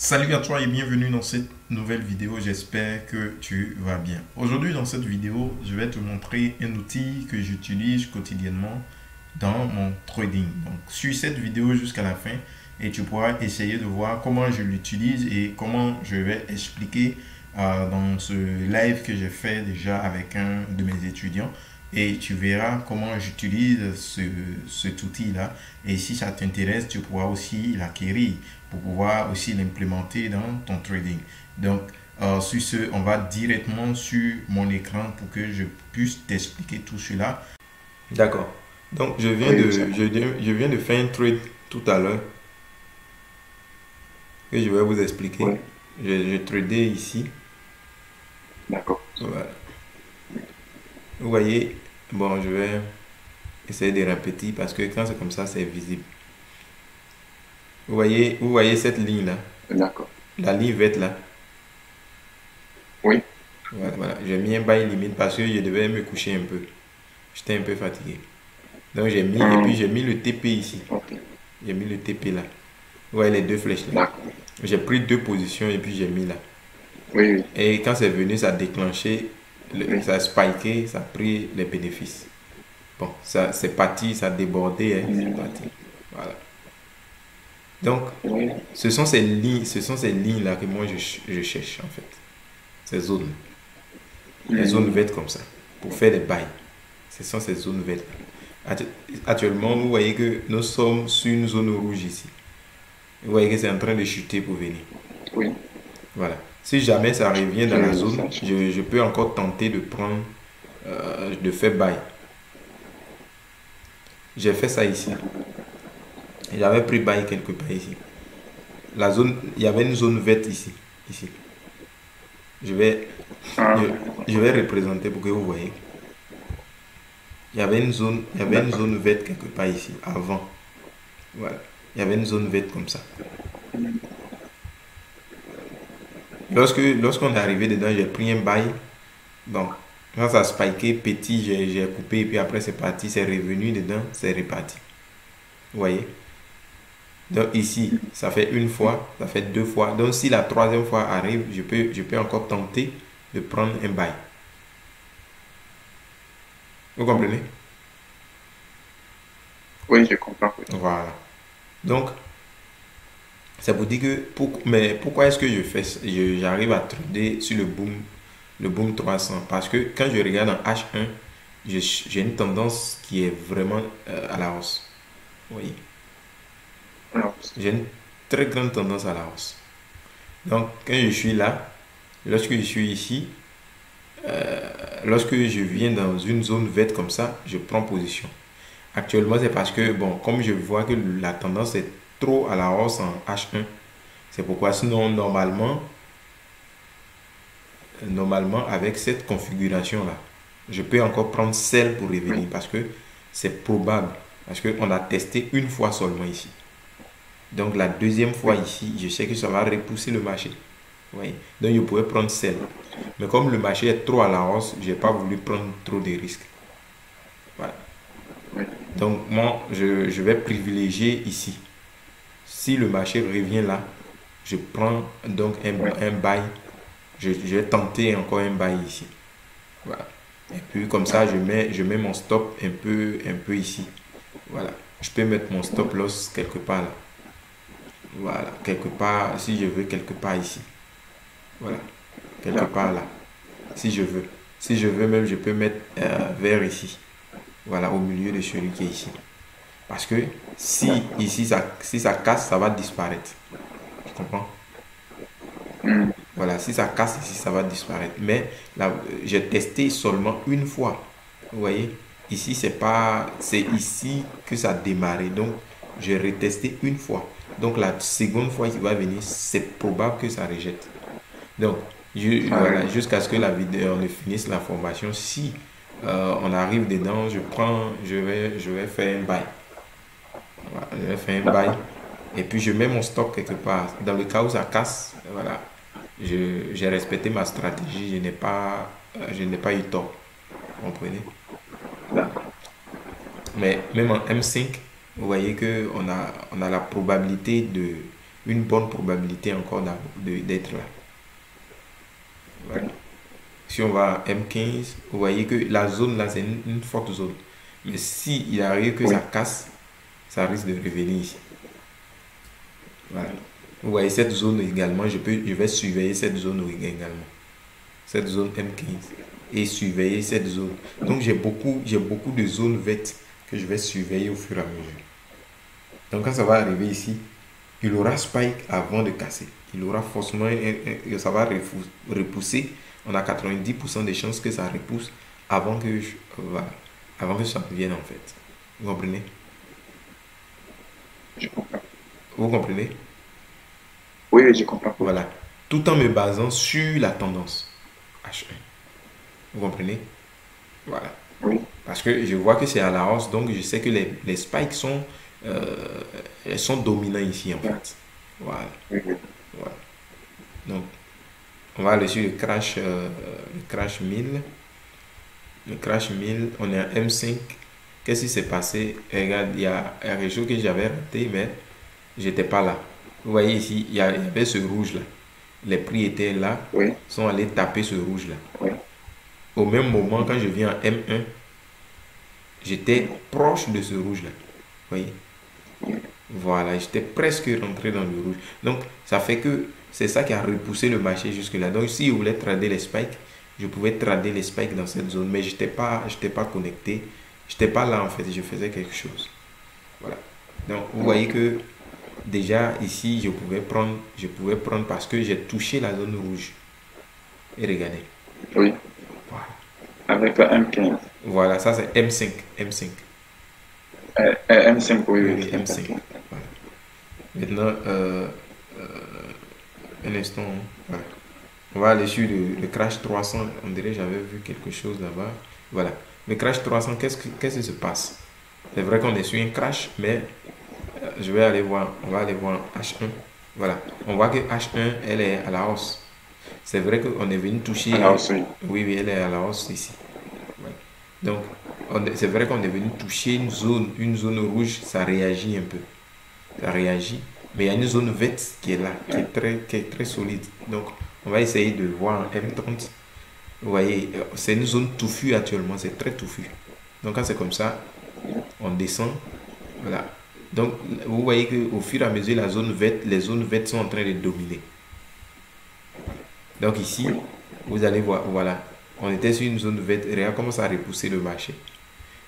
Salut à toi et bienvenue dans cette nouvelle vidéo, j'espère que tu vas bien. Aujourd'hui dans cette vidéo, je vais te montrer un outil que j'utilise quotidiennement dans mon trading. Donc suis cette vidéo jusqu'à la fin et tu pourras essayer de voir comment je l'utilise et comment je vais expliquer dans ce live que j'ai fait déjà avec un de mes étudiants. Et tu verras comment j'utilise cet outil-là. Et si ça t'intéresse, tu pourras aussi l'acquérir pour pouvoir aussi l'implémenter dans ton trading. Donc, sur ce, on va directement sur mon écran pour que je puisse t'expliquer tout cela. D'accord. Donc, je viens de faire un trade tout à l'heure que je vais vous expliquer. Oui, J'ai tradé ici. d'accord. Voilà. Vous voyez, bon, je vais essayer de répéter parce que quand c'est comme ça, c'est visible. Vous voyez cette ligne-là, D'accord. la ligne verte là. Oui, Voilà, voilà. J'ai mis un bail limite parce que je devais me coucher un peu. J'étais un peu fatigué. Donc j'ai mis, et puis hum, j'ai mis le TP ici. ok. J'ai mis le TP là. Vous voyez les deux flèches là. D'accord. J'ai pris deux positions et puis j'ai mis là. Oui, oui, Et quand c'est venu, ça a déclenché, oui. ça a spiké, ça a pris les bénéfices. Bon, ça c'est parti, ça a débordé, hein, c'est Hum, parti. Voilà. Donc, oui, ce sont ces lignes-là que moi je cherche en fait. Ces zones. Les zones hum, vertes comme ça. Pour faire des bails. Ce sont ces zones vertes. Actuellement, vous voyez que nous sommes sur une zone rouge ici. Vous voyez que c'est en train de chuter pour venir. oui, Voilà. Si jamais ça revient dans la zone, ça change. je peux encore tenter de prendre, de faire bail. J'ai fait ça ici. J'avais pris bail quelque part ici. La zone, il y avait une zone verte ici. Ici. Je vais, je, Ah, je vais représenter pour que vous voyez. Il y avait une d'accord. zone verte quelque part ici, avant. Voilà. Il y avait une zone verte comme ça. Lorsqu'on est arrivé dedans, j'ai pris un bail. Donc, quand ça a spiké, petit, j'ai coupé. Et puis après, c'est parti. C'est revenu dedans. C'est reparti. Vous voyez? Donc ici, ça fait une fois. Ça fait deux fois. Donc si la troisième fois arrive, je peux encore tenter de prendre un bail. Vous comprenez? Oui, je comprends. Oui. Voilà. Donc, ça vous dit que... mais pourquoi est-ce que j'arrive à trader sur le boom 300? Parce que quand je regarde en H1, j'ai une tendance qui est vraiment à la hausse. Vous voyez? Alors, J'ai une très grande tendance à la hausse. Donc, quand je suis là, lorsque je suis ici, lorsque je viens dans une zone verte comme ça, je prends position. Actuellement, c'est parce que, bon, comme je vois que la tendance est trop à la hausse en H1, c'est pourquoi sinon, normalement, avec cette configuration-là, je peux encore prendre celle pour oui, revenir parce que c'est probable. Parce qu'on a testé une fois seulement ici. Donc la deuxième fois oui. ici, je sais que ça va repousser le marché. Oui. Donc je pourrais prendre celle. Mais comme le marché est trop à la hausse, je n'ai pas voulu prendre trop de risques. Voilà. Oui. Donc moi, je vais privilégier ici. Si le marché revient là, je prends donc Oui. un bail. Je vais tenter encore un bail ici. Voilà. Et puis comme ça, D'accord. je mets mon stop un peu ici. Voilà. Je peux mettre mon stop loss quelque part là. Voilà. Quelque part, si je veux, quelque part ici. Voilà. Quelque part D'accord. là. Si je veux. Si je veux même, je peux mettre vers ici. Voilà, au milieu de celui qui est ici. Parce que si D'accord. ici, si ça casse, ça va disparaître. Tu comprends? Hum, Voilà, si ça casse ici, ça va disparaître. Mais là, j'ai testé seulement une fois. Vous voyez? Ici, c'est pas... C'est ici que ça a démarré. Donc, j'ai retesté une fois. Donc, la seconde fois qui va venir, c'est probable que ça rejette. Donc, ah, voilà, oui. jusqu'à ce que la vidéo, on finisse la formation. Si on arrive dedans, je vais faire un bail. Voilà, je vais faire un bail. D'accord. Et puis, je mets mon stop quelque part. Dans le cas où ça casse, voilà, j'ai respecté ma stratégie. Je n'ai pas eu tort. Vous comprenez? D'accord. Mais même en M5, vous voyez qu'on on a la probabilité une bonne probabilité encore d'être là. Voilà. Si on va à M15, vous voyez que la zone là, c'est une forte zone. Mais si il arrive que Oui. ça casse, ça risque de revenir ici. Voilà. Vous voyez cette zone également, je vais surveiller cette zone également. Cette zone M15. Et surveiller cette zone. Donc j'ai beaucoup de zones vertes que je vais surveiller au fur et à mesure. Donc quand ça va arriver ici, il aura spike avant de casser. Il aura forcément, ça va repousser. On a 90% de chances que ça repousse avant que avant que ça revienne en fait. Vous comprenez? Je comprends. Vous comprenez? Oui, oui, je comprends. Voilà. Tout en me basant sur la tendance H1. Vous comprenez? Voilà. Oui. Parce que je vois que c'est à la hausse, donc je sais que les spikes elles sont dominants ici en fait. Voilà. Oui, oui. Voilà. Donc, on va aller sur le crash 1000. Le crash 1000, on est à M5. Qu'est-ce qui s'est passé? Regarde, il y a quelque chose que j'avais raté, mais j'étais pas là. Vous voyez ici, il y avait ce rouge là. Les prix étaient là, Oui. sont allés taper ce rouge là. Oui. Au même moment, quand je viens en M1, j'étais proche de ce rouge là. Vous voyez? Voilà, j'étais presque rentré dans le rouge. Donc, ça fait que c'est ça qui a repoussé le marché jusque-là. Donc, si je voulais trader les spikes, je pouvais trader les spikes dans cette zone, mais je n'étais pas connecté. Je n'étais pas là en fait, je faisais quelque chose. Voilà. Donc, vous voyez que déjà ici, je pouvais prendre parce que j'ai touché la zone rouge. Et regardez. Oui. Voilà. Avec le M15. Voilà, ça c'est M5. M5. M5, oui, Oui, oui. oui, M5. Voilà. Maintenant, un instant. Hein. Voilà. On va aller sur le crash 300. On dirait que j'avais vu quelque chose là-bas. Voilà. Le crash 300, qu'est-ce qui se passe? C'est vrai qu'on est sur un crash, mais je vais aller voir. On va aller voir H1. Voilà. On voit que H1, elle est à la hausse. C'est vrai qu'on est venu toucher. À la hausse, oui. Oui, oui, elle est à la hausse ici. Ouais. Donc, c'est vrai qu'on est venu toucher une zone rouge, ça réagit un peu. Ça réagit. Mais il y a une zone verte qui est là, qui est très solide. Donc, on va essayer de voir en M30. Vous voyez, c'est une zone touffue actuellement, c'est très touffu. Donc, quand c'est comme ça, on descend. Voilà. Donc, vous voyez qu'au fur et à mesure, les zones vertes sont en train de dominer. Donc, ici, vous allez voir, voilà. On était sur une zone verte. Regarde comment ça a repoussé le marché.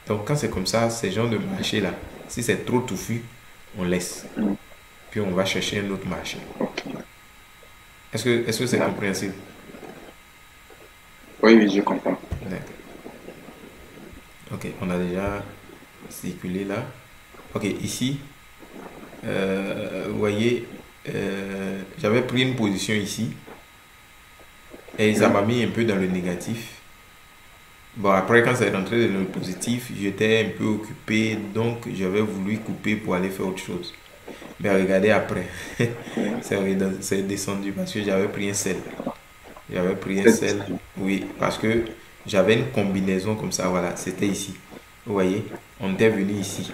Donc, quand c'est comme ça, ces genres de marché-là, si c'est trop touffu, on laisse. Puis on va chercher un autre marché. Est-ce que c'est compréhensible? Oui, oui, je comprends. D'accord. Ok, on a déjà circulé là. Ok, ici, vous voyez, j'avais pris une position ici. Et ça m'a mis un peu dans le négatif. Bon, après, quand c'est rentré dans le positif, j'étais un peu occupé. Donc, j'avais voulu couper pour aller faire autre chose. Mais regardez après, c'est descendu parce que j'avais pris un sel. J'avais pris un sel, oui, parce que j'avais une combinaison comme ça, voilà, c'était ici. Vous voyez, on était venu ici.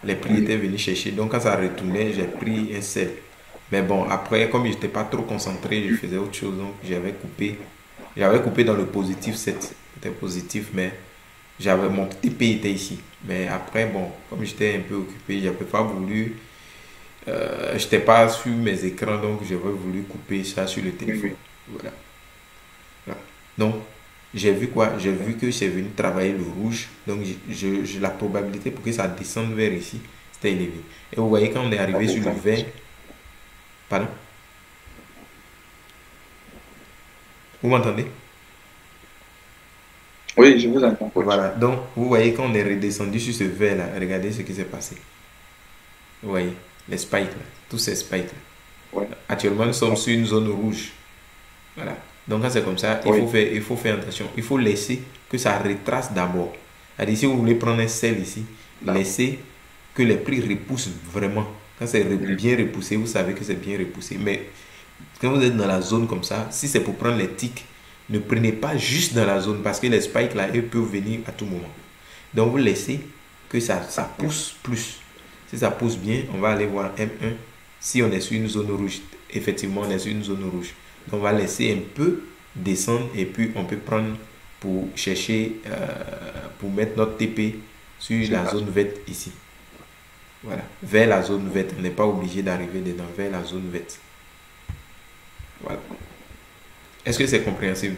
Les prix étaient venus chercher. Donc quand ça retournait, j'ai pris un sel. Mais bon, après, comme je n'étais pas trop concentré, je faisais autre chose. Donc j'avais coupé. J'avais coupé dans le positif 7. C'était positif, mais mon TP était ici. Mais après, bon, comme j'étais un peu occupé, j'avais pas voulu. Je n'étais pas sur mes écrans, donc j'avais voulu couper ça sur le téléphone. Voilà. Voilà. Donc, j'ai vu quoi? J'ai vu que c'est venu travailler le rouge. Donc, la probabilité pour que ça descende vers ici, c'était élevé. Et vous voyez, quand on est arrivé sur le vert, pardon? Vous m'entendez? Oui, je vous entends. Voilà. Donc, vous voyez, quand on est redescendu sur ce vert là, regardez ce qui s'est passé. Vous voyez, les spikes là, tous ces spikes là. Ouais. Actuellement, nous sommes sur une zone rouge. Voilà. Donc, quand c'est comme ça, il faut faire attention. Il faut laisser que ça retrace d'abord. C'est-à-dire, si vous voulez prendre un sel ici, laissez que les prix repoussent vraiment. Quand c'est bien repoussé, vous savez que c'est bien repoussé. Mais quand vous êtes dans la zone comme ça, si c'est pour prendre les tics, ne prenez pas juste dans la zone parce que les spikes là, ils peuvent venir à tout moment. Donc, vous laissez que ça pousse plus. Si ça pousse bien, on va aller voir M1. Si on est sur une zone rouge, effectivement, on est sur une zone rouge. Donc, on va laisser un peu descendre et puis on peut prendre pour chercher, pour mettre notre TP sur la zone verte ici. Voilà, vers la zone verte. On n'est pas obligé d'arriver dedans, vers la zone verte. Voilà. Est-ce que c'est compréhensible?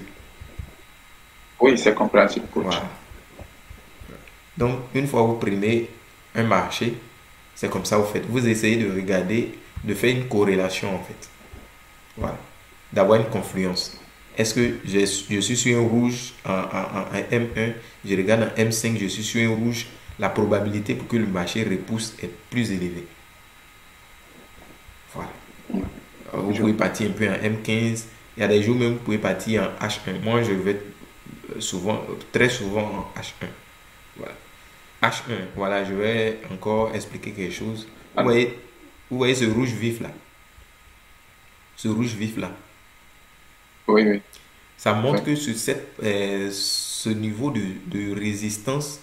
Oui, c'est compréhensible, coach. Voilà. Donc, une fois que vous prenez un marché, c'est comme ça que vous faites. Vous essayez de regarder, de faire une corrélation en fait. Voilà. D'avoir une confluence. Est-ce que je suis sur un rouge en M1, je regarde en M5, je suis sur un rouge, la probabilité pour que le marché repousse est plus élevée. Voilà. Vous pouvez partir un peu en M15. Il y a des jours même vous pouvez partir en H1. Moi, je vais souvent, très souvent en H1. Voilà. H1, voilà, je vais encore expliquer quelque chose. Vous voyez ce rouge vif là? Ce rouge vif là. Oui, oui. Ça montre que ce niveau de résistance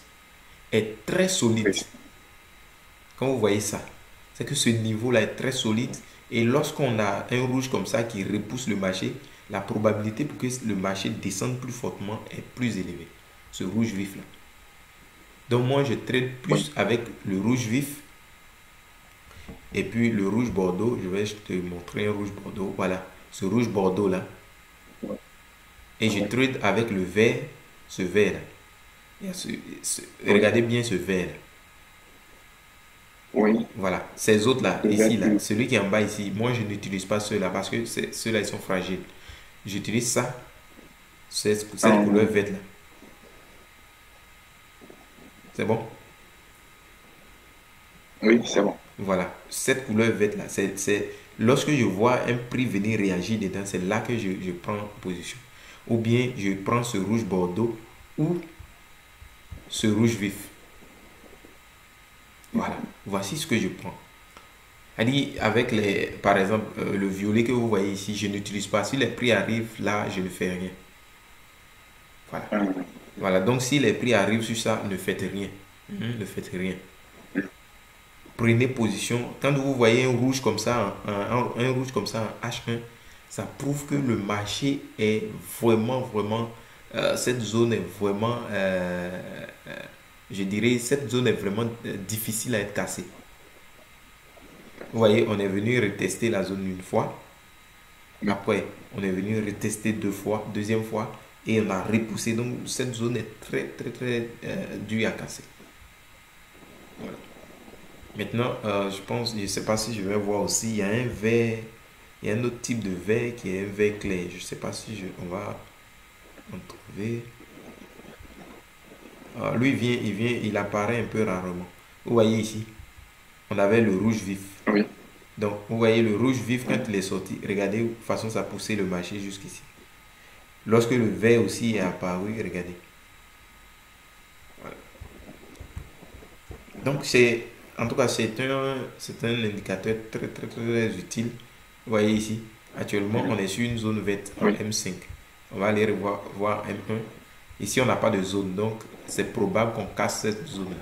est très solide. Oui. Quand vous voyez ça, c'est que ce niveau-là est très solide. Et lorsqu'on a un rouge comme ça qui repousse le marché, la probabilité pour que le marché descende plus fortement est plus élevée. Ce rouge vif-là. Donc moi, je trade plus avec le rouge vif. Et puis le rouge bordeaux, je vais te montrer un rouge bordeaux. Voilà, ce rouge bordeaux-là. Et je trade avec le vert, ce vert-là. Regardez bien ce vert-là. Oui. Voilà, ces autres-là, ici, là, celui qui est en bas ici, moi je n'utilise pas ceux-là parce que ceux-là ils sont fragiles. J'utilise ça, cette couleur verte-là. C'est bon? Oui, c'est bon. Voilà, cette couleur verte-là, lorsque je vois un prix venir réagir dedans, c'est là que je prends position. Ou bien je prends ce rouge bordeaux ou ce rouge vif. Voilà, voici ce que je prends. Avec par exemple, le violet que vous voyez ici, je n'utilise pas. Si les prix arrivent là, je ne fais rien. Voilà. Voilà. Donc, si les prix arrivent sur ça, ne faites rien. Ne faites rien. Prenez position. Quand vous voyez un rouge comme ça, un rouge comme ça en H1, ça prouve que le marché est vraiment, cette zone est vraiment, je dirais, cette zone est vraiment difficile à être cassée. Vous voyez, on est venu retester la zone une fois. Après, on est venu retester deuxième fois, et on a repoussé. Donc, cette zone est très dure à casser. Voilà. Maintenant, je pense, je ne sais pas si je vais voir aussi, il y a un vert, il y a un autre type de vert qui est un vert clair. Je ne sais pas si on va en trouver. Lui, il apparaît un peu rarement. Vous voyez ici, on avait le rouge vif. Oui. Donc, vous voyez le rouge vif quand il est sorti. Regardez de façon ça a poussé le marché jusqu'ici. Lorsque le vert aussi est apparu, regardez. Voilà. Donc, en tout cas, c'est un indicateur très utile. Vous voyez ici, actuellement, on est sur une zone verte en M5. On va aller voir M1. Ici, on n'a pas de zone, donc c'est probable qu'on casse cette zone-là.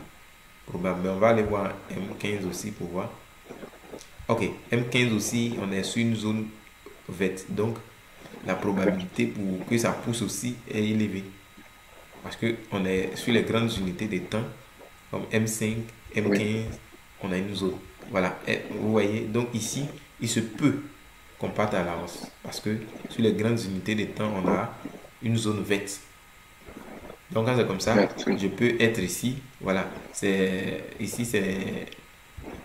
Probable. Mais on va aller voir M15 aussi pour voir. Ok, M15 aussi, on est sur une zone verte. Donc, la probabilité pour que ça pousse aussi est élevée. Parce qu'on est sur les grandes unités de temps, comme M5, M15, on a une zone. Voilà, et vous voyez, donc ici, il se peut qu'on parte à la hausse. Parce que sur les grandes unités de temps, on a une zone verte. Donc, quand c'est comme ça, je peux être ici. Voilà, ici,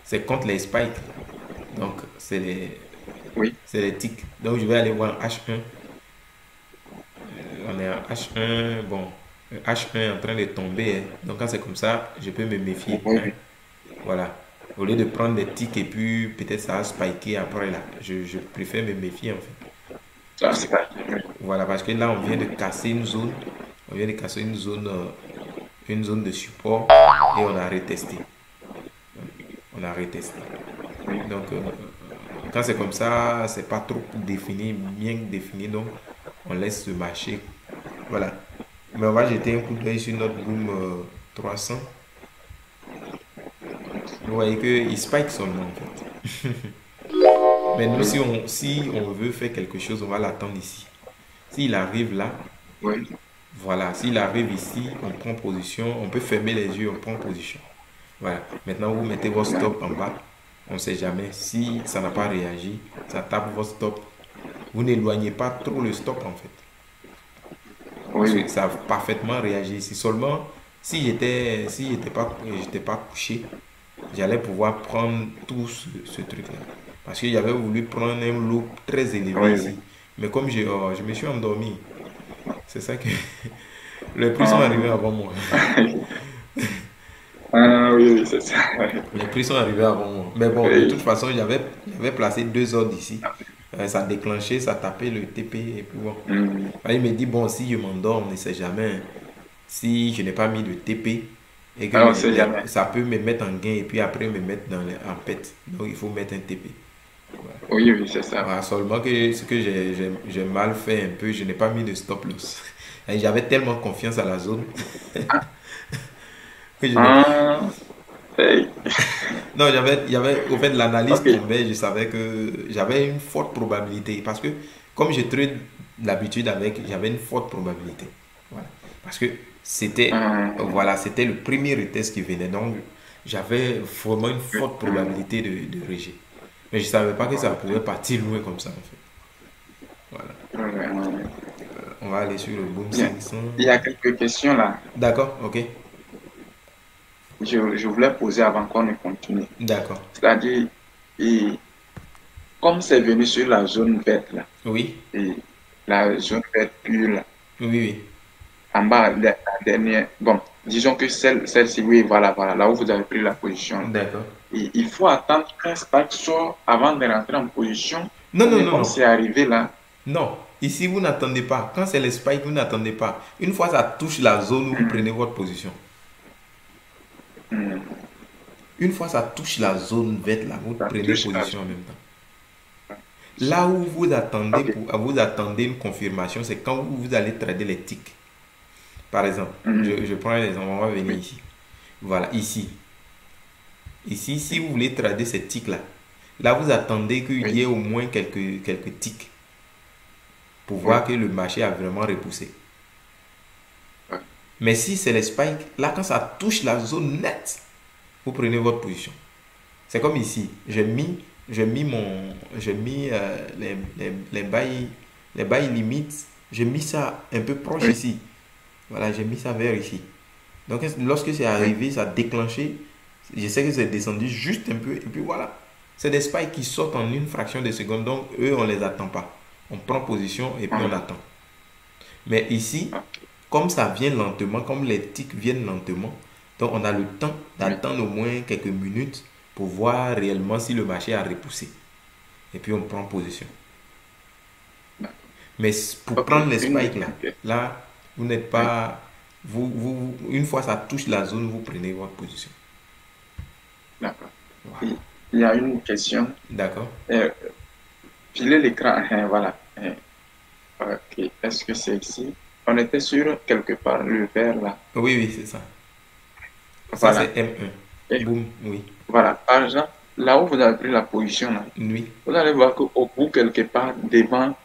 c'est contre les spikes. Donc, c'est les ticks. Donc, je vais aller voir H1. On est en H1. Bon, H1 est en train de tomber. Hein. Donc, quand c'est comme ça, je peux me méfier. Hein. Voilà. Au lieu de prendre des ticks et puis peut-être ça va spiker après là. Je préfère me méfier en fait. Voilà, parce que là, on vient de casser une zone. On vient de casser une zone de support et on a retesté. On a retesté. Donc, quand c'est comme ça, c'est pas trop défini, bien défini, donc on laisse le marché. Voilà. Mais on va jeter un coup d'œil sur notre boom 300. Vous voyez qu'il spike seulement en fait. Mais nous, Oui, si on veut faire quelque chose, on va l'attendre ici. S'il arrive là, oui, voilà. S'il arrive ici, on prend position. On peut fermer les yeux, on prend position. Voilà. Maintenant, vous mettez votre stop en bas. On ne sait jamais. Si ça n'a pas réagi, ça tape votre stop. Vous n'éloignez pas trop le stop en fait. Parce oui, que ça a parfaitement réagi ici. Seulement, j'étais pas couché, j'allais pouvoir prendre tout ce truc-là. Parce que j'avais voulu prendre un loop très élevé oui, oui. ici. Mais comme je me suis endormi, c'est ça que les prix sont arrivés Ah, avant moi. ah, oui, oui, c'est ça. Les prix sont arrivés avant moi. Mais bon, de toute Oui. façon, j'avais placé 2 ordres ici. Ça déclenchait, ça tapait le TP et puis bon. Hmm. Il me dit, bon, si je m'endors, on ne sait jamais. Si je n'ai pas mis de TP et que Ah, on sait jamais. ça peut me mettre en gain et puis après me mettre en pet. Donc il faut mettre un TP. Voilà. Oui, oui, c'est ça. Voilà, seulement que ce que j'ai mal fait un peu, je n'ai pas mis de stop loss. Et j'avais tellement confiance à la zone que je n'ai pas. Ah, hey. Non, au fait, l'analyse Ok. tombait, je savais que j'avais une forte probabilité. Parce que, comme je trade l'habitude avec, j'avais une forte probabilité. Voilà. Parce que Ah, c'était le premier retest qui venait. Donc, j'avais vraiment une forte probabilité de rejet. Mais je ne savais pas que ça pouvait partir loin comme ça, en fait. Voilà. oui. On va aller sur le Boom Bien. 500. Il y a quelques questions là. D'accord, ok. Je voulais poser avant qu'on ne continue. D'accord. C'est-à-dire, et comme c'est venu sur la zone verte là, Oui, et la zone verte pure là, oui, oui. en bas, la dernière, bon, disons que celle-ci, oui, voilà, voilà, là où vous avez pris la position là. D'accord. Et il faut attendre qu'un spark sort avant de rentrer en position. Non, Ou non, bien non, comme non. c'est arrivé là. Non, ici vous n'attendez pas. Quand c'est le spike, vous n'attendez pas. Une fois ça touche la zone où vous Hmm, prenez votre position. hmm, Une fois ça touche la zone verte là, vous ça prenez touche la position en zone. même temps. Là où Ok. vous attendez une confirmation, c'est quand vous allez trader les ticks. Par exemple, Hmm, je prends un exemple, on va venir oui, ici. Voilà, ici. Ici, si vous voulez trader ces ticks là, là vous attendez qu'il y oui, ait au moins quelques ticks pour oui, voir que le marché a vraiment repoussé. oui. Mais si c'est les spikes, là quand ça touche la zone nette, vous prenez votre position. C'est comme ici. J'ai mis les bails limites. J'ai mis ça un peu proche Oui, ici. Voilà, j'ai mis ça vers ici. Donc lorsque c'est oui. arrivé, ça a déclenché. Je sais que c'est descendu juste un peu. Et puis voilà. C'est des spikes qui sortent en une fraction de seconde. Donc eux, on les attend pas. On prend position et puis on Ah, attend. Mais ici, ok. comme ça vient lentement, comme les tics viennent lentement, donc on a le temps Oui, d'attendre au moins quelques minutes pour voir réellement si le marché a repoussé. Et puis on prend position. d'accord. Mais pour Ok, prendre les une, spikes là, ok. là, vous n'êtes Oui, pas. Une fois ça touche la zone, vous prenez votre position. d'accord. Voilà. Il il y a une question. D'accord? Euh, Filer l'écran, hein, voilà. Ok, est-ce que c'est ici? On était sur quelque part, le vert là. Oui, oui, c'est ça. Ça, Voilà. c'est M1. Et Boum, oui. voilà, par exemple, là où vous avez pris la position là, Nuit. vous allez voir qu'au bout, quelque part, devant,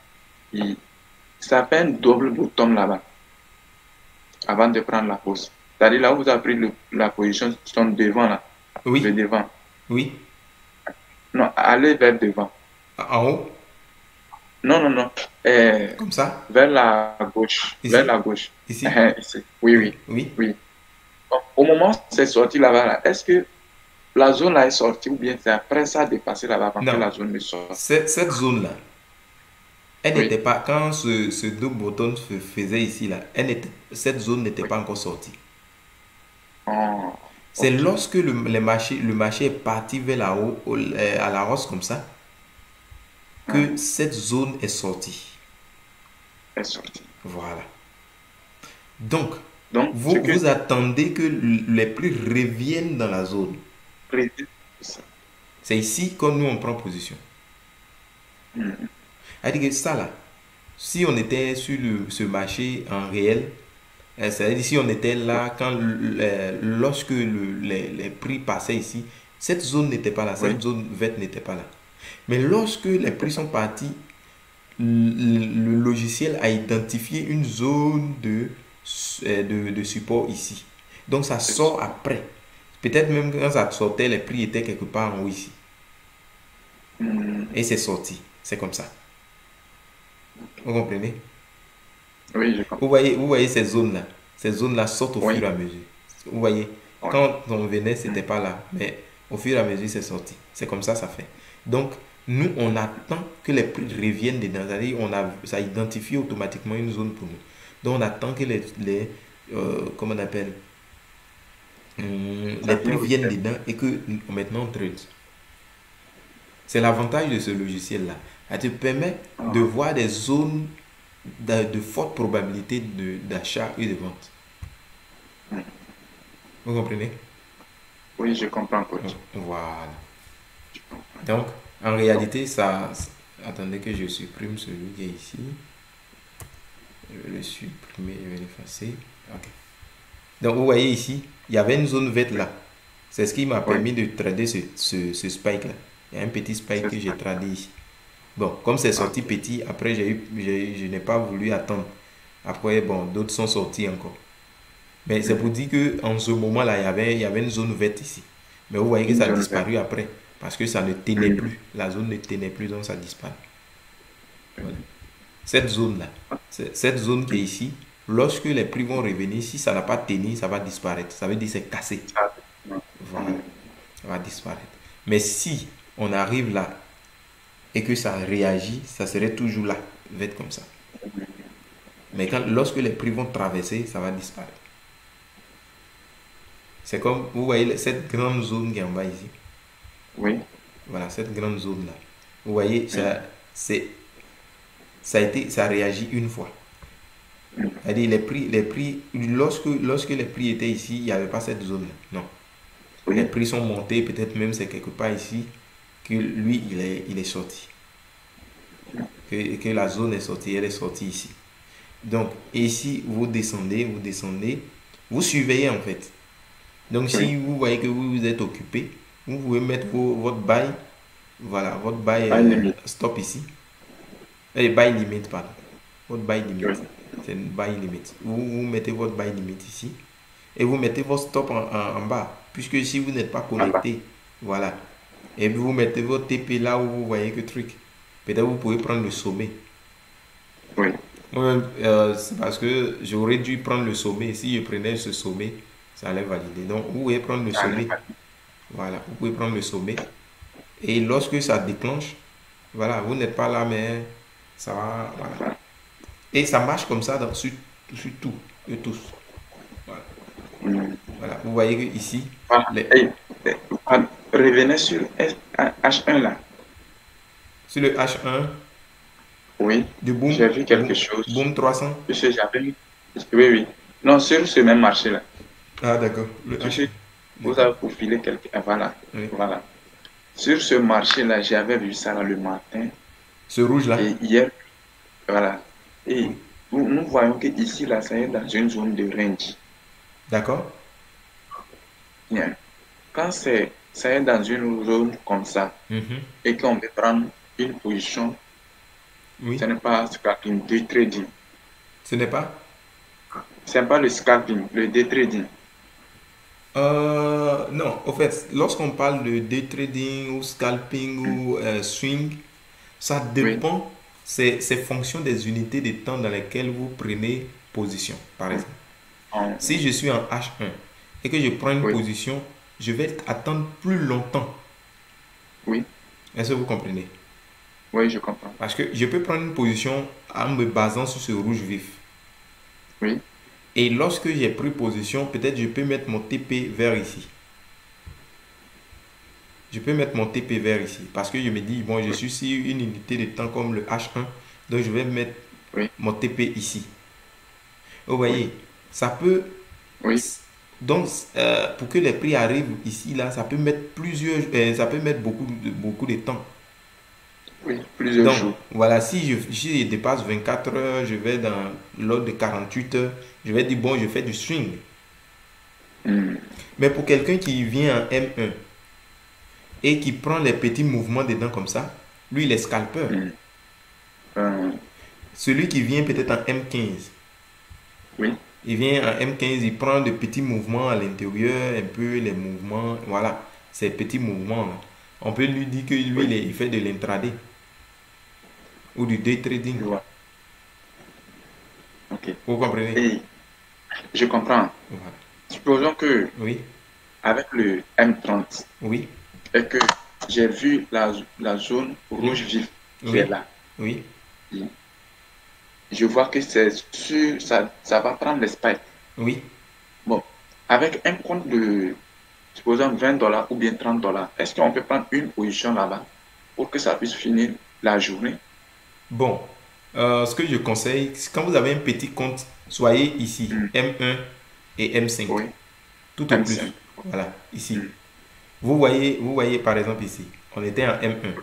il, ça fait un double bouton là-bas, avant de prendre la pause. C'est-à-dire là où vous avez pris la position, sont devant là, le Oui, devant. oui. Non, allez vers devant. En haut, Non, non, non. comme ça. Vers la gauche. Vers Ici, la gauche. ici. Ici. Oui, Oui, oui, oui. oui. Donc, au moment où c'est sorti là-bas, là, est-ce que la zone là est sortie ou bien c'est après ça dépassé là-bas avant que Non, la zone ne sorte? cette zone-là, elle Oui. n'était pas. Quand ce double bouton se faisait ici, là, cette zone n'était Oui. pas encore sortie. Oh, C'est ok. lorsque le marché est parti vers la haut, à la hausse comme ça, que Hum, cette zone est sortie. est sortie. Voilà. Donc, Donc, ce que vous attendez que les prix reviennent dans la zone. prédit, c'est ça. C'est ici que nous, on prend position. Hum, C'est-à-dire que ça, là, si on était sur ce marché en réel, c'est-à-dire si on était ouais, là lorsque les prix passaient ici, cette zone n'était pas là, oui, cette zone verte n'était pas là. Mais lorsque les prix sont partis, le logiciel a identifié une zone de support ici. Donc ça sort après. Peut-être même quand ça sortait, les prix étaient quelque part en haut ici. Et c'est sorti. C'est comme ça. Vous comprenez? Oui, je comprends. Vous voyez ces zones-là. Ces zones-là sortent au Oui. fur et à mesure. Vous voyez, Oui. quand on venait, c'était pas là. Mais au fur et à mesure, c'est sorti. C'est comme ça fait. Donc, nous, on attend que les prix reviennent dedans. C'est-à-dire, ça identifie automatiquement une zone pour nous. Donc, on attend que comment on appelle, les prix viennent dedans et que maintenant on trade. C'est l'avantage de ce logiciel-là. Ça te permet de voir des zones de forte probabilité d'achat et de vente. Vous comprenez? Oui, je comprends, coach. Voilà. Donc, en réalité, ça... Attendez que je supprime celui qui est ici. Je vais le supprimer, je vais l'effacer. Ok. Donc, vous voyez ici, il y avait une zone verte là. C'est ce qui m'a permis de trader ce spike là. Il y a un petit spike que j'ai tradé ici. Bon, comme c'est sorti petit, après je n'ai pas voulu attendre. Après, bon, d'autres sont sortis encore. Mais c'est pour dire qu'en ce moment-là, il y avait une zone verte ici. Mais vous voyez que ça a disparu après. Parce que ça ne tenait plus. La zone ne tenait plus, donc ça disparaît. Voilà. Cette zone-là, cette zone qui est ici, lorsque les prix vont revenir, si ça n'a pas tenu, ça va disparaître. Ça veut dire que c'est cassé. Voilà. Ça va disparaître. Mais si on arrive là et que ça réagit, ça serait toujours là, vert comme ça. Mais lorsque les prix vont traverser, ça va disparaître. C'est comme, vous voyez cette grande zone qui est en bas ici. Oui. Voilà, cette grande zone-là. Vous voyez, ça réagit une fois. C'est-à-dire les prix, lorsque les prix étaient ici, il n'y avait pas cette zone-là. Non. Les prix sont montés, peut-être même c'est quelque part ici que lui, il est sorti. Que la zone est sortie, elle est sortie ici. Donc, ici, vous descendez, vous surveillez en fait. Donc, si vous voyez que vous êtes occupé, vous pouvez mettre votre buy, voilà, votre buy stop ici. Et buy limit, pardon. Votre buy limit, c'est une buy limit. Vous mettez votre buy limit ici et vous mettez votre stop en bas, puisque si vous n'êtes pas connecté, voilà. Et puis vous mettez votre TP là où vous voyez que truc. Peut-être vous pouvez prendre le sommet. Oui. C'est parce que j'aurais dû prendre le sommet. Si je prenais ce sommet, ça allait valider. Donc, vous pouvez prendre le sommet. Voilà, vous pouvez prendre le sommet. Et lorsque ça déclenche, voilà, vous n'êtes pas là, mais ça va. Voilà. Et ça marche comme ça sur tout, et tous. Voilà. Voilà, vous voyez que ici. Revenez sur H1 là. Sur le H1. Oui. J'ai vu quelque chose. Boom 300. Oui. Non, sur ce même marché là. Ah, d'accord. Vous avez profilé quelque. Voilà. Oui. Voilà. Sur ce marché là, j'avais vu ça là, le matin. Ce rouge là. Et hier, voilà. Et nous voyons que ici là, ça est dans une zone de range. D'accord. Bien. Quand ça est dans une zone comme ça, et qu'on veut prendre une position, ce n'est pas scalping, day trading. Ce n'est pas? Ce n'est pas le scalping, le day trading. Non, en fait, lorsqu'on parle de day trading ou scalping ou swing, ça dépend, c'est fonction des unités de temps dans lesquelles vous prenez position, par exemple. Si je suis en H1 et que je prends une position, je vais attendre plus longtemps. Oui. Est-ce que vous comprenez? Oui, je comprends. Parce que je peux prendre une position en me basant sur ce rouge vif. Oui. Et lorsque j'ai pris position, peut-être je peux mettre mon TP vers ici. Je peux mettre mon TP vers ici. Parce que je me dis, bon, je suis sur une unité de temps comme le H1. Donc, je vais mettre mon TP ici. Vous voyez, ça peut... Oui. Donc, pour que les prix arrivent ici, là, ça peut mettre ça peut mettre beaucoup de temps. Oui, plusieurs jours. Voilà, si je dépasse 24 heures, je vais dans l'ordre de 48 heures, je vais dire, bon, je fais du swing. Mais pour quelqu'un qui vient en M1 et qui prend les petits mouvements dedans comme ça, lui, il est scalpeur. Celui qui vient peut-être en M15, Oui. il vient en M15, il prend de petits mouvements à l'intérieur, un peu les mouvements, voilà, ces petits mouvements-là. On peut lui dire que lui, Oui. il fait de l'intraday ou du day trading. Je vois. Ok. Vous comprenez? Et je comprends. Voilà. Supposons que Oui, avec le M30 oui, et que j'ai vu la zone rouge vif qui est oui, là. oui, Je vois que c'est sûr, ça va prendre les spikes. oui. Bon, avec un compte de, supposons $20 ou bien $30, est-ce qu'on peut prendre une position là-bas pour que ça puisse finir la journée? Bon, ce que je conseille, c'est quand vous avez un petit compte, soyez ici, M1 et M5, Oui, tout au plus. M5. Voilà, ici. Vous voyez par exemple ici, on était en M1.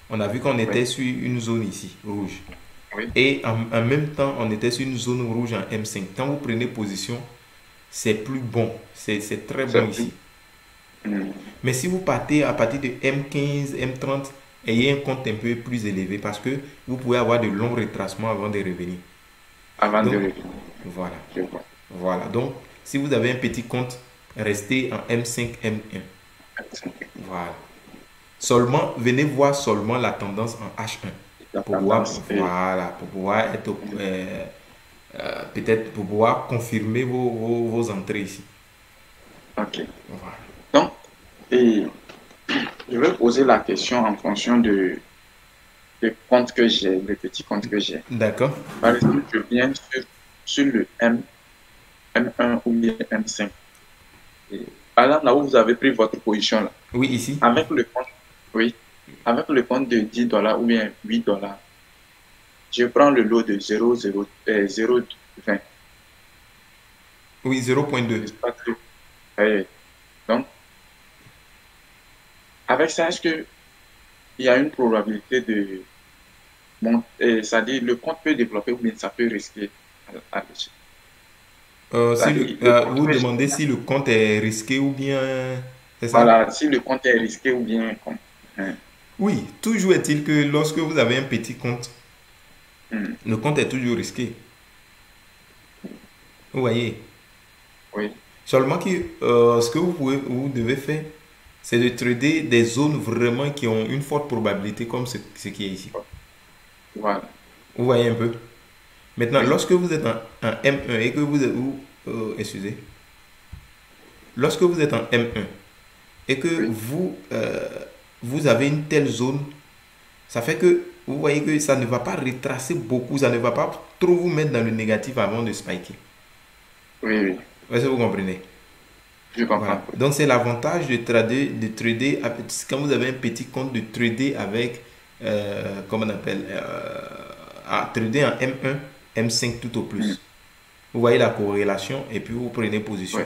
On a vu qu'on était Oui, sur une zone ici, rouge. oui, Et en même temps, on était sur une zone rouge en M5. Quand vous prenez position, c'est plus bon. C'est très bon c'est plus. ici. Mais si vous partez à partir de M15, M30, ayez un compte un peu plus élevé parce que vous pouvez avoir de longs retracements avant de revenir. Avant de Donc, revenir. voilà. Je vois. Voilà. Donc, si vous avez un petit compte, restez en M5, M1. M5. Voilà. Seulement, venez voir seulement la tendance en H1 La pour pouvoir, tendance. voilà, pour pouvoir être, peut-être pour pouvoir confirmer vos entrées ici. Ok. Voilà. Donc, et je vais poser la question en fonction des comptes que j'ai, des petits comptes que j'ai. D'accord. Par exemple, je viens sur le M1 ou bien M5. Et par exemple, là où vous avez pris votre position, là, Oui, ici. avec le compte, oui, avec le compte de $10 ou bien $8, je prends le lot de 0,20. Oui, 0,2. C'est pas très. Donc, avec ça, est-ce qu'il y a une probabilité de c'est-à-dire le compte peut développer ou bien ça peut risquer à l'échec. C'est-à-dire le compte Vous peut, demandez si le compte est risqué ou bien... C'est ça? voilà, si le compte est risqué ou bien comme. Hein, Oui, toujours est-il que lorsque vous avez un petit compte, hum, le compte est toujours risqué. Vous voyez? oui, Seulement que ce que vous devez faire, c'est de trader des zones vraiment qui ont une forte probabilité comme ce qui est ici. voilà, Vous voyez un peu? Maintenant, oui, lorsque vous êtes en M1 et que vous êtes... excusez. Lorsque vous êtes en M1 et que oui, vous avez une telle zone, ça fait que vous voyez que ça ne va pas retracer beaucoup, ça ne va pas trop vous mettre dans le négatif avant de spiker. oui, oui, Est-ce que vous comprenez? je comprends. Voilà. Donc c'est l'avantage de trader quand vous avez un petit compte, de trader avec, comment on appelle, à trader en M1, M5 tout au Hum, plus. Vous voyez la corrélation et puis vous prenez position. oui,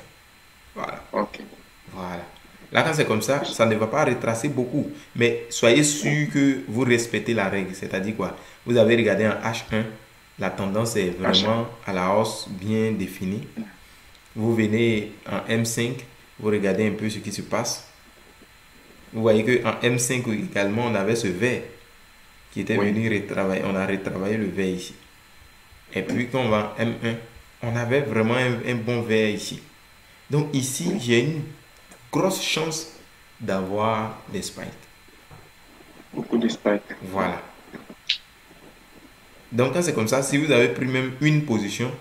Voilà. ok, Voilà. Là, quand c'est comme ça ne va pas retracer beaucoup. Mais soyez sûr que vous respectez la règle. C'est-à-dire quoi? Vous avez regardé en H1, la tendance est achat, vraiment à la hausse bien définie. Vous venez en M5, vous regardez un peu ce qui se passe. Vous voyez qu'en M5 également, on avait ce vert qui était oui, venu retravailler. On a retravaillé le vert ici. Et puis quand on va en M1, on avait vraiment un bon vert ici. Donc ici, j'ai une grosse chance d'avoir des spikes. beaucoup de spikes. Voilà. Donc quand c'est comme ça, si vous avez pris même une position,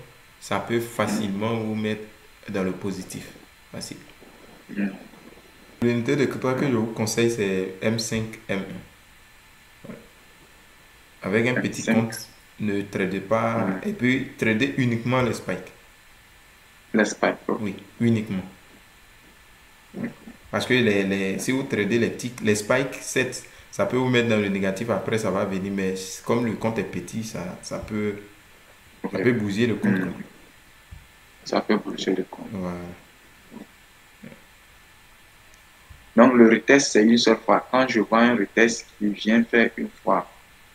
ça peut facilement vous mettre dans le positif. Facile. Hum, L'unité de crypto que je vous conseille, c'est M5, M1. Avec un petit M5, compte, ne tradez pas. hum, Et puis, tradez uniquement les spikes. les spikes, ok. Oui, uniquement. Parce que si vous tradez les spikes, ça peut vous mettre dans le négatif. Après, ça va venir. Mais comme le compte est petit, ça peut bousiller le compte, quoi. Hum, ça peut bouger le compte. Voilà. Donc, le retest, c'est une seule fois. Quand je vois un retest qui vient faire une fois,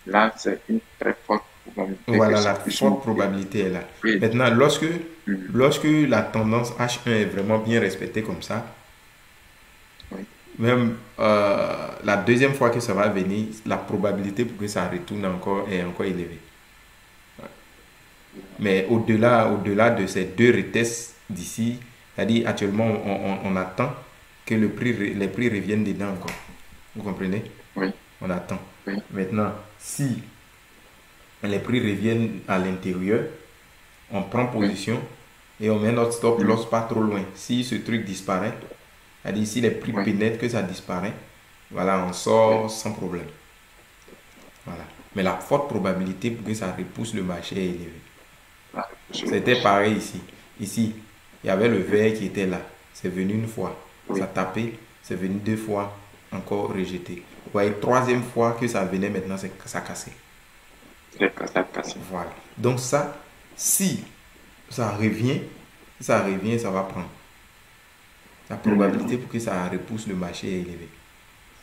là, c'est une très forte probabilité que Voilà, ça la puisse forte monter. probabilité est là. Oui. Maintenant, Hum, lorsque la tendance H1 est vraiment bien respectée comme ça, oui. même la deuxième fois que ça va venir, la probabilité pour que ça retourne encore est encore élevée. Mais au-delà de ces deux retests d'ici, c'est-à-dire actuellement, on attend que les prix reviennent dedans encore. Vous comprenez? Oui. On attend. Oui. Maintenant, si les prix reviennent à l'intérieur, on prend position et on met notre stop loss pas trop loin. Si ce truc disparaît, c'est-à-dire si les prix pénètrent, que ça disparaît, voilà, on sort sans problème. Voilà. Mais la forte probabilité pour que ça repousse le marché est élevée. C'était pareil ici. Ici, il y avait le vert qui était là. C'est venu une fois. Ça tapait. C'est venu deux fois. Encore rejeté. Vous voyez, troisième fois que ça venait maintenant, ça cassait. Ça casse. Voilà. Donc ça, si ça revient, ça va prendre. La probabilité pour que ça repousse le marché est élevée.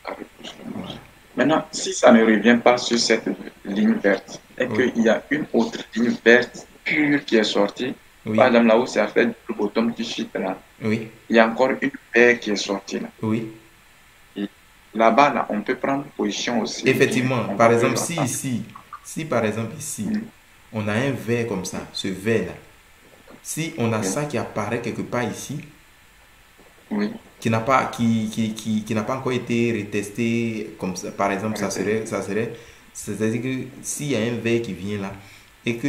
Ça repousse le marché. Maintenant, si ça ne revient pas sur cette ligne verte, et qu'il y a une autre ligne verte pure qui est sortie, par exemple là où ça fait le bottom du shit là, il y a encore une paire qui est sortie là. Oui. Et là-bas, là, on peut prendre position aussi. Effectivement, par exemple, si par exemple ici, on a un vert comme ça, ce vert là, si on a ça qui apparaît quelque part ici, qui n'a pas encore été retesté comme ça, par exemple, c'est-à-dire que s'il y a un verre qui vient là et que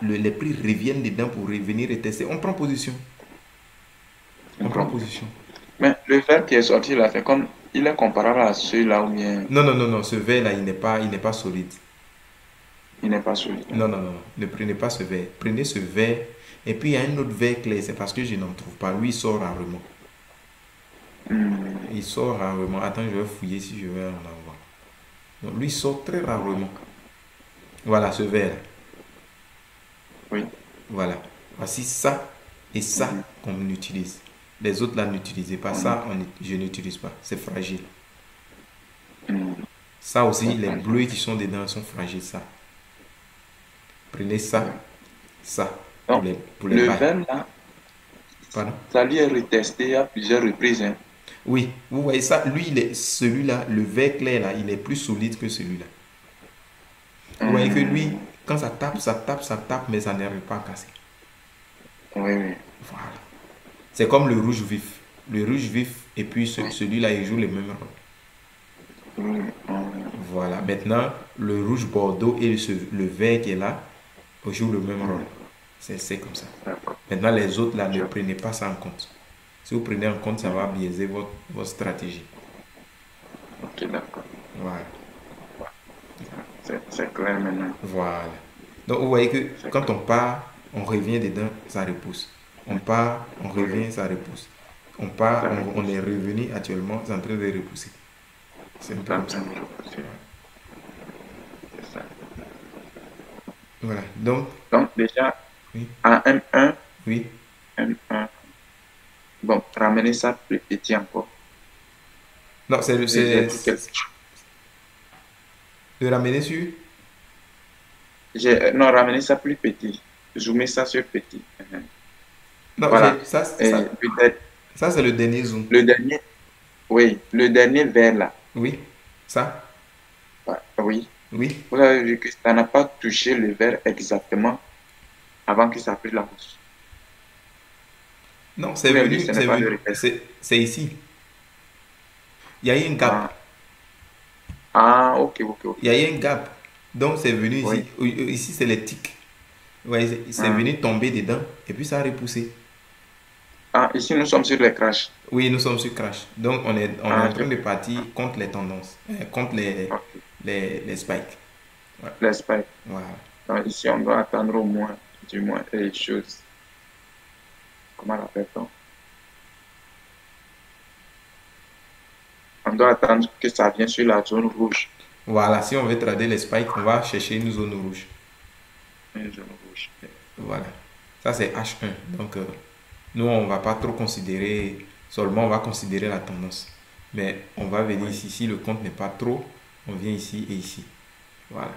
les prix reviennent dedans pour revenir retester, on prend position. On prend position. Mais le verre qui est sorti là, c'est comme il est comparable à celui-là ou bien. Non, ce verre là, il n'est pas solide. Il n'est pas solide. Non, ne prenez pas ce verre. Prenez ce verre. Et puis il y a un autre verre clair, c'est parce que je n'en trouve pas. Lui, il sort rarement. Il sort rarement. Attends, je vais fouiller si je vais en avoir. Donc lui, il sort très rarement. Voilà ce verre. Oui. Voilà. Voici ça et ça qu'on utilise. Les autres là, n'utilisez pas. Ça, je n'utilise pas. C'est fragile. Ça aussi, les bleus qui sont dedans sont fragiles. Ça. Prenez ça. Ça. Donc, pour le verre là, ça lui est retesté à plusieurs reprises. Hein. Oui, vous voyez ça, celui-là, le vert clair là, il est plus solide que celui-là. Vous voyez que lui, quand ça tape, mais ça n'arrive pas à casser. Oui. Voilà. C'est comme le rouge vif. Le rouge vif et puis celui-là, il joue le même rôle. Voilà. Maintenant, le rouge bordeaux et le vert qui est là, jouent le même rôle. C'est comme ça. Maintenant, les autres, là, ne prenez pas ça en compte. Si vous prenez en compte, ça va biaiser votre stratégie. Ok, d'accord. Voilà. C'est clair maintenant. Voilà. Donc, vous voyez que quand on part, on revient dedans, ça repousse. On part, on revient, ça repousse. On part, on est revenu actuellement, c'est en train de repousser. C'est un peu comme ça. C'est ça. Voilà. Donc déjà, oui. En M1, oui. M1. Bon, ramener ça plus petit encore. Non, c'est de ramener sur. Non, ramener ça plus petit. Zoomer ça sur petit. Non, voilà. Ça c'est le dernier zoom. Le dernier. Oui, le dernier vert là. Oui, ça. Oui. Oui. Vous avez vu que ça n'a pas touché le vert exactement avant que ça prenne la hausse. Non, c'est venu, c'est ici. Il y a eu un gap. Ok. Il y a eu un gap. Donc c'est venu ici. Ici, c'est les tics. Ouais, c'est venu tomber dedans et puis ça a repoussé. Ici, nous sommes sur les crash. Oui, nous sommes sur crash. Donc, on est en train de partir contre les tendances, contre les spikes. Ouais. Les spikes. Voilà. Donc, ici, on doit attendre au moins, du moins, les choses. Comment l'appelle-t-on? On doit attendre que ça vienne sur la zone rouge. Voilà, si on veut trader les spikes, on va chercher une zone rouge. Une zone rouge. Voilà. Ça, c'est H1. Donc, nous, on ne va pas trop considérer, seulement on va considérer la tendance. Mais on va venir ici, si le compte n'est pas trop, on vient ici et ici. Voilà.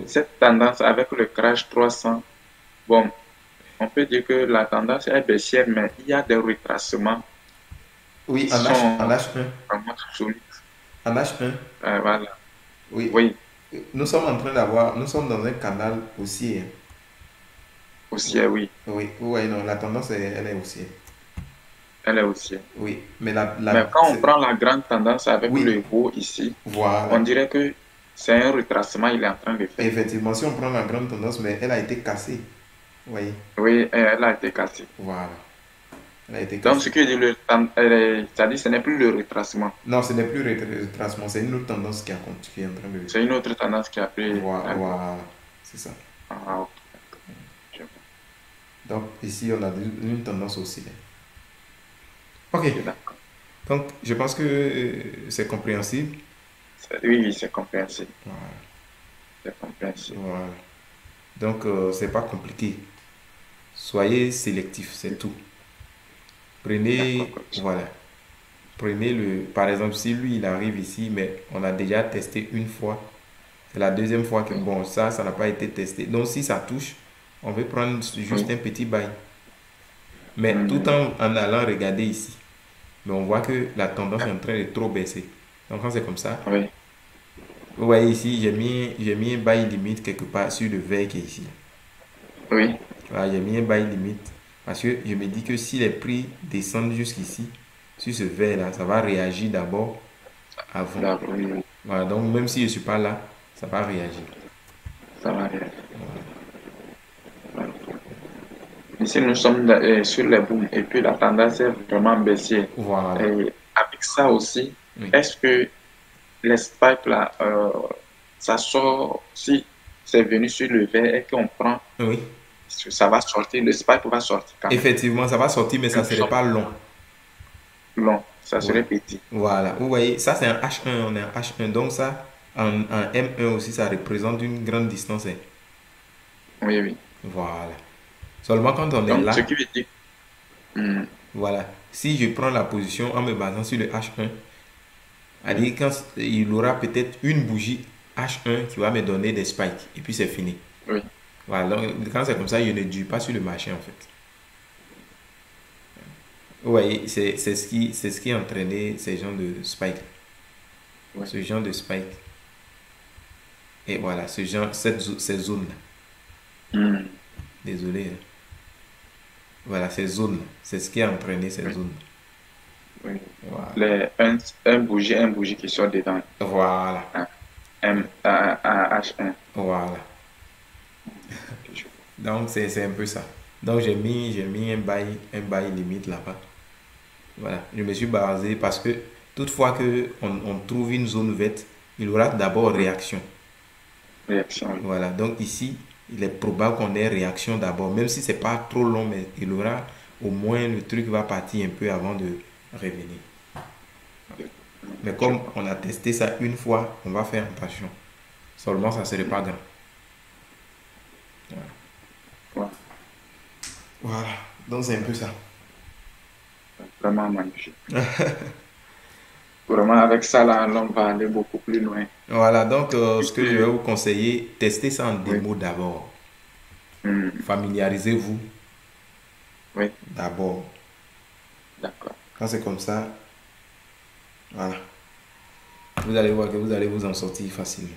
Cette tendance avec le crash 300, bon, on peut dire que la tendance est baissière, mais il y a des retracements Oui, Ils sont En H1. vraiment solides. En H1. Voilà. Oui. Oui, Nous sommes en train d'avoir, nous sommes dans un canal haussier, hein. aussi, oui. Oui, oui, non, la tendance, elle est haussière. Elle est aussi. Oui, mais Mais quand on prend la grande tendance avec oui, le haut ici, on voilà. dirait que c'est un retracement il est en train de faire. Effectivement, si on prend la grande tendance, mais elle a été cassée. Oui, Oui, elle a été cassée. voilà. Elle a été Donc, cassée. ce qui dit c'est-à-dire ce n'est plus le retracement. Non, ce n'est plus retracement, c'est une autre tendance qui est en train de... C'est une autre tendance qui a pris. D'accord. Voilà, c'est ça. Ah, ok. Je vois. Donc ici, on a une tendance haussière. Ok, Ok, d'accord. donc je pense que c'est compréhensible. Oui, oui, c'est compréhensible. Voilà, C'est compréhensible. voilà. Donc c'est pas compliqué. Soyez sélectif, c'est tout. D'accord, Prenez, coach. voilà. Prenez le, par exemple, si lui il arrive ici, mais on a déjà testé une fois, c'est la deuxième fois que, Oui, bon, ça n'a pas été testé. Donc, si ça touche, on veut prendre juste oui. un petit bail. Mais tout Mhm. en allant regarder ici. Mais on voit que la tendance est en train de trop baisser. Donc, quand c'est comme ça, Oui, vous voyez ici, j'ai mis un bail limite quelque part sur le vert qui est ici. oui. Voilà, j'ai mis un bail limite parce que je me dis que si les prix descendent jusqu'ici, sur ce vert là, ça va réagir d'abord avant. D'accord, oui, oui. Voilà, donc même si je ne suis pas là, ça va réagir. Ça va aller. Ici, nous sommes sur les booms et puis la tendance est vraiment baissière. Voilà. Et avec ça aussi, Oui. est-ce que les spikes là, ça sort, si c'est venu sur le verre et qu'on prend, Oui. ça va sortir, le spike va sortir quand même. Effectivement, ça va sortir, mais ça Nous ne serait sommes pas long. long, ça Ouais. serait petit. Voilà. Vous voyez, ça c'est un H1, on est un H1. Donc ça, en M1 aussi, ça représente une grande distance, hein. Oui, oui. Voilà. Seulement quand on est Donc, ce là, qui veut dire, hmm, voilà. Si je prends la position en me basant sur le H1, oui, c'est-à-dire quand il aura peut-être une bougie H1 qui va me donner des spikes. Et puis c'est fini. oui, Voilà. Donc, quand c'est comme ça, je ne dure pas sur le marché en fait. Vous voyez, c'est ce qui a entraîné ces gens de spike. oui. Ce genre de spike. Et voilà, ces zones-là. Hmm, Désolé, hein. Voilà, ces zones-là. C'est ce qui a entraîné ces oui, zones. oui. Voilà. Un bougie qui sort dedans. Voilà. Hein, H1. Voilà. Donc, c'est un peu ça. Donc, j'ai mis un bail limite là-bas. Voilà. Je me suis basé parce que toutefois que on trouve une zone verte, il y aura d'abord Oui, réaction. réaction, oui. Voilà. Donc, ici, il est probable qu'on ait réaction d'abord. Même si c'est pas trop long, mais il y aura au moins le truc va partir un peu avant de revenir. Mais Je comme vois. on a testé ça une fois, on va faire attention. Seulement, ça ne serait pas grand. Voilà. Voilà. Voilà. Donc, c'est un peu ça. Vraiment magnifique. Vraiment, avec ça, là, l'on va aller beaucoup plus loin. Voilà. Donc, ce que je vais Puisque, vous conseiller, testez ça en oui, démo d'abord. hmm, Familiarisez-vous oui, d'abord. d'accord. Quand c'est comme ça, voilà. Vous allez voir que vous allez vous en sortir facilement.